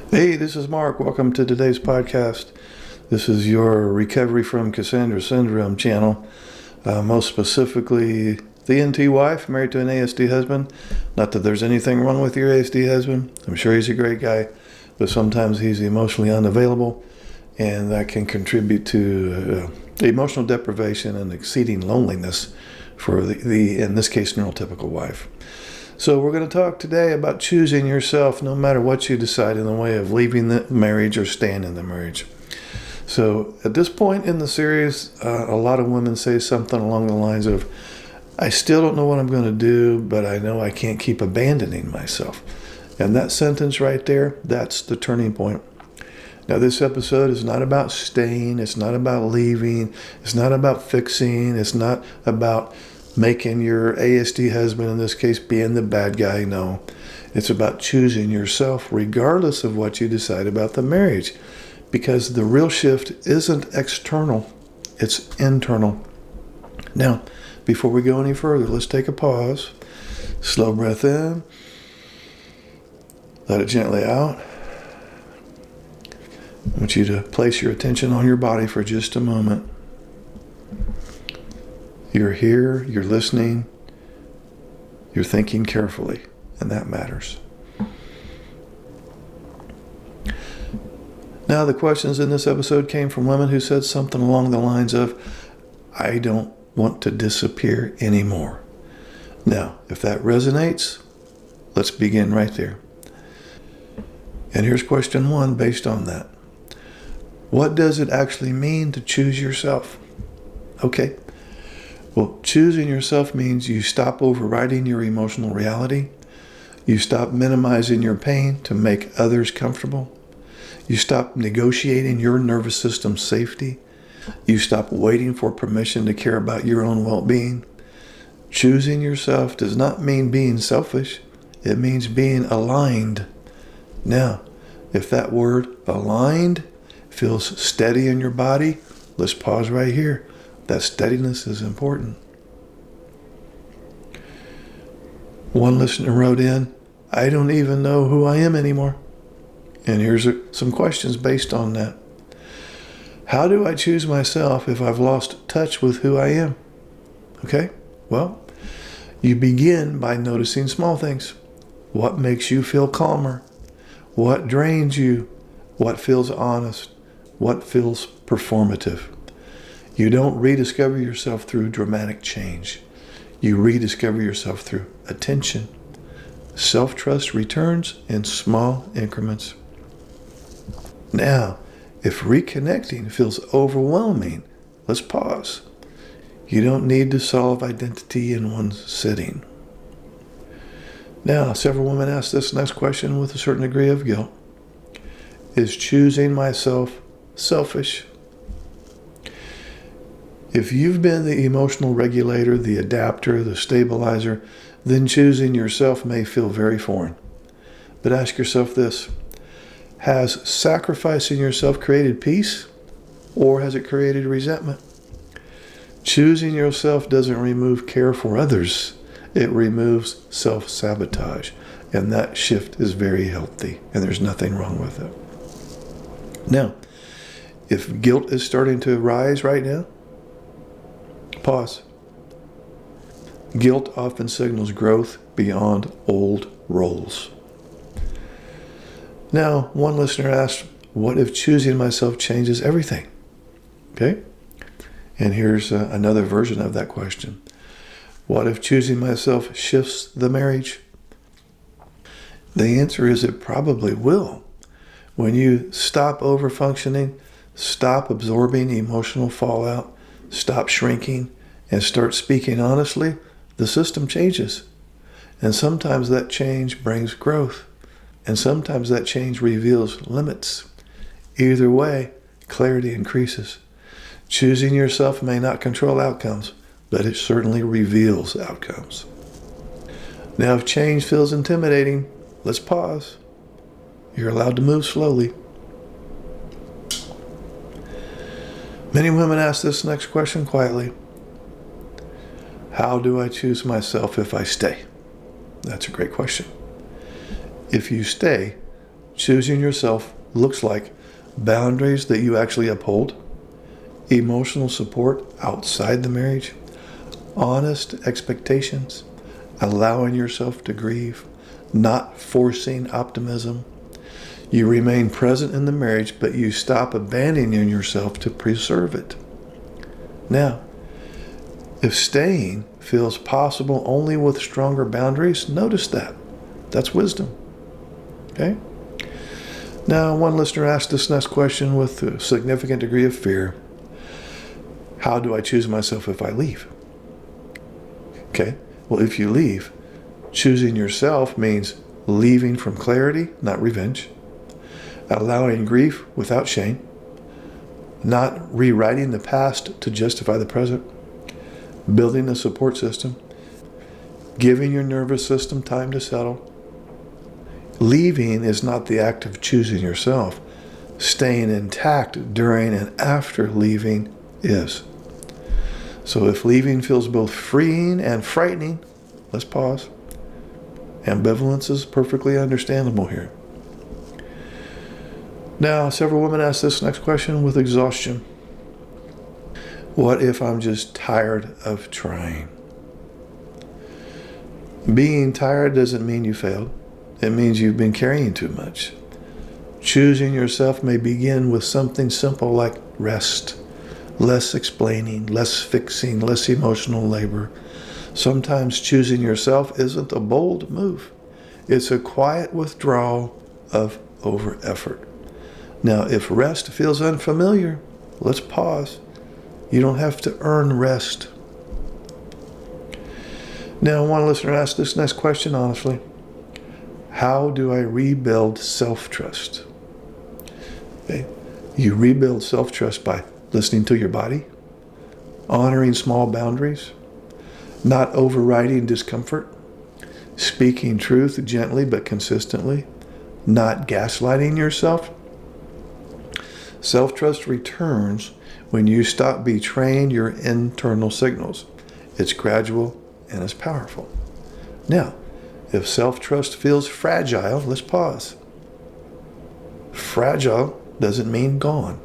Hey, this is Mark. Welcome to today's podcast. This is your Recovery from Cassandra Syndrome channel. Most specifically, the NT wife, married to an ASD husband. Not that there's anything wrong with your ASD husband. I'm sure he's a great guy, but sometimes he's emotionally unavailable, and that can contribute to emotional deprivation and exceeding loneliness for the in this case, neurotypical wife. So we're going to talk today about choosing yourself no matter what you decide in the way of leaving the marriage or staying in the marriage. So at this point in the series, a lot of women say something along the lines of, I still don't know what I'm going to do, but I know I can't keep abandoning myself. And that sentence right there, that's the turning point. Now, this episode is not about staying. It's not about leaving. It's not about fixing. It's not about making your ASD husband, in this case, being the bad guy. No, it's about choosing yourself regardless of what you decide about the marriage, because the real shift isn't external, it's internal. Now, before we go any further, let's take a pause. Slow breath in, let it gently out. I want you to place your attention on your body for just a moment. You're here, you're listening, you're thinking carefully, and that matters. Now, the questions in this episode came from women who said something along the lines of, I don't want to disappear anymore. Now, if that resonates, let's begin right there. And here's question one based on that. What does it actually mean to choose yourself? Okay. Well, choosing yourself means you stop overriding your emotional reality. You stop minimizing your pain to make others comfortable. You stop negotiating your nervous system's safety. You stop waiting for permission to care about your own well-being. Choosing yourself does not mean being selfish. It means being aligned. Now, if that word aligned feels steady in your body, let's pause right here. That steadiness is important. One listener wrote in, I don't even know who I am anymore. And here's some questions based on that. How do I choose myself if I've lost touch with who I am? Okay, well, you begin by noticing small things. What makes you feel calmer? What drains you? What feels honest? What feels performative? You don't rediscover yourself through dramatic change. You rediscover yourself through attention. Self-trust returns in small increments. Now, if reconnecting feels overwhelming, let's pause. You don't need to solve identity in one sitting. Now, several women ask this next question with a certain degree of guilt. Is choosing myself selfish? If you've been the emotional regulator, the adapter, the stabilizer, then choosing yourself may feel very foreign. But ask yourself this. Has sacrificing yourself created peace, or has it created resentment? Choosing yourself doesn't remove care for others. It removes self-sabotage. And that shift is very healthy, and there's nothing wrong with it. Now, if guilt is starting to rise right now, pause. Guilt often signals growth beyond old roles. Now, one listener asked, what if choosing myself changes everything? Okay? And here's another version of that question. What if choosing myself shifts the marriage? The answer is it probably will. When you stop overfunctioning, stop absorbing emotional fallout, stop shrinking, and start speaking honestly, the system changes. And sometimes that change brings growth. And sometimes that change reveals limits. Either way, clarity increases. Choosing yourself may not control outcomes, but it certainly reveals outcomes. Now, if change feels intimidating, let's pause. You're allowed to move slowly. Many women ask this next question quietly. How do I choose myself if I stay? That's a great question. If you stay, Choosing yourself looks like boundaries that you actually uphold, emotional support outside the marriage, honest expectations, allowing yourself to grieve, not forcing optimism. You remain present in the marriage, but you stop abandoning yourself to preserve it. Now, if staying feels possible only with stronger boundaries, notice that. That's wisdom. Okay? Now, one listener asked this next question with a significant degree of fear. How do I choose myself if I leave? Okay, well, if you leave, choosing yourself means leaving from clarity, not revenge, allowing grief without shame, not rewriting the past to justify the present, building a support system, giving your nervous system time to settle. Leaving is not the act of choosing yourself. Staying intact during and after leaving is. So if leaving feels both freeing and frightening, let's pause. Ambivalence is perfectly understandable here. Now, several women ask this next question with exhaustion. What if I'm just tired of trying? Being tired doesn't mean you failed. It means you've been carrying too much. Choosing yourself may begin with something simple like rest, less explaining, less fixing, less emotional labor. Sometimes choosing yourself isn't a bold move. It's a quiet withdrawal of over-effort. Now, if rest feels unfamiliar, let's pause. You don't have to earn rest. Now, one listener asked this next question honestly. How do I rebuild self-trust? Okay. You rebuild self-trust by listening to your body, honoring small boundaries, not overriding discomfort, speaking truth gently but consistently, not gaslighting yourself. Self-trust returns when you stop betraying your internal signals. It's gradual and it's powerful. Now, if self-trust feels fragile, let's pause. Fragile doesn't mean gone.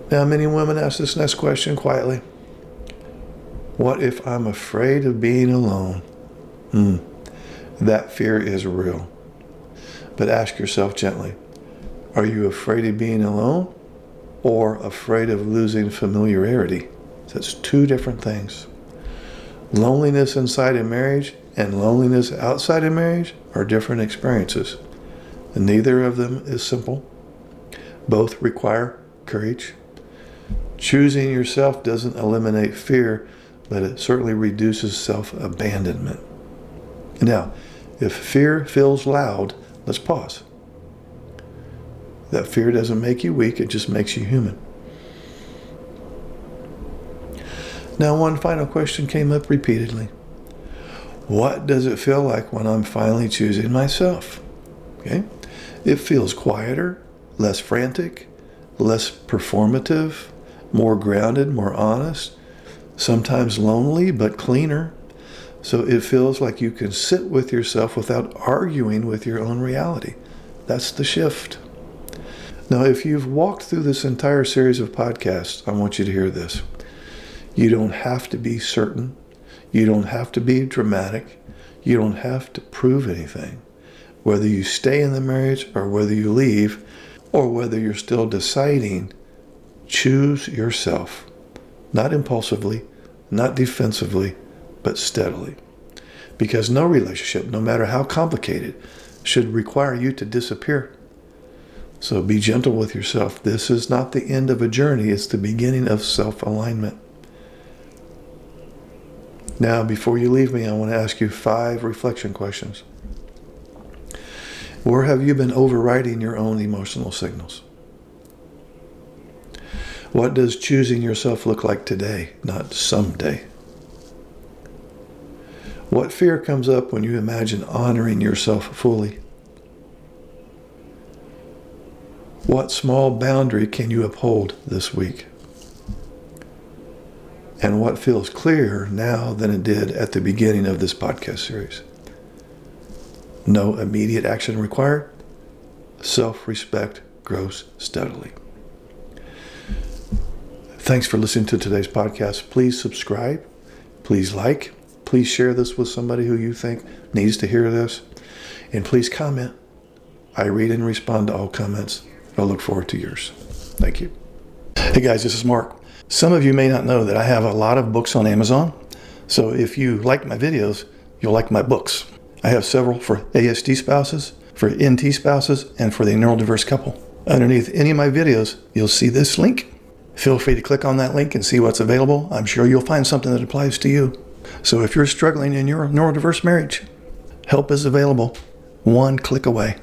Now, many women ask this next question quietly. What if I'm afraid of being alone? That fear is real. But ask yourself gently, are you afraid of being alone or afraid of losing familiarity? That's two different things. Loneliness inside a marriage and loneliness outside a marriage are different experiences. And neither of them is simple. Both require courage. Choosing yourself doesn't eliminate fear, but it certainly reduces self-abandonment. Now, if fear feels loud, let's pause. That fear doesn't make you weak, it just makes you human. Now, one final question came up repeatedly. What does it feel like when I'm finally choosing myself? Okay? It feels quieter, less frantic, less performative, more grounded, more honest, sometimes lonely, but cleaner. So it feels like you can sit with yourself without arguing with your own reality. That's the shift. Now, if you've walked through this entire series of podcasts, I want you to hear this. You don't have to be certain. You don't have to be dramatic. You don't have to prove anything. Whether you stay in the marriage or whether you leave or whether you're still deciding, choose yourself. Not impulsively, not defensively, but steadily. Because no relationship, no matter how complicated, should require you to disappear. So be gentle with yourself. This is not the end of a journey. It's the beginning of self-alignment. Now, before you leave me, I want to ask you 5 reflection questions. Where have you been overriding your own emotional signals? What does choosing yourself look like today, not someday? What fear comes up when you imagine honoring yourself fully? What small boundary can you uphold this week? And what feels clearer now than it did at the beginning of this podcast series? No immediate action required. Self-respect grows steadily. Thanks for listening to today's podcast. Please subscribe. Please like. Please share this with somebody who you think needs to hear this. And please comment. I read and respond to all comments. I look forward to yours. Thank you. Hey guys, this is Mark. Some of you may not know that I have a lot of books on Amazon. So if you like my videos, you'll like my books. I have several for ASD spouses, for NT spouses, and for the neurodiverse couple. Underneath any of my videos, you'll see this link. Feel free to click on that link and see what's available. I'm sure you'll find something that applies to you. So if you're struggling in your neurodiverse marriage, help is available, one click away.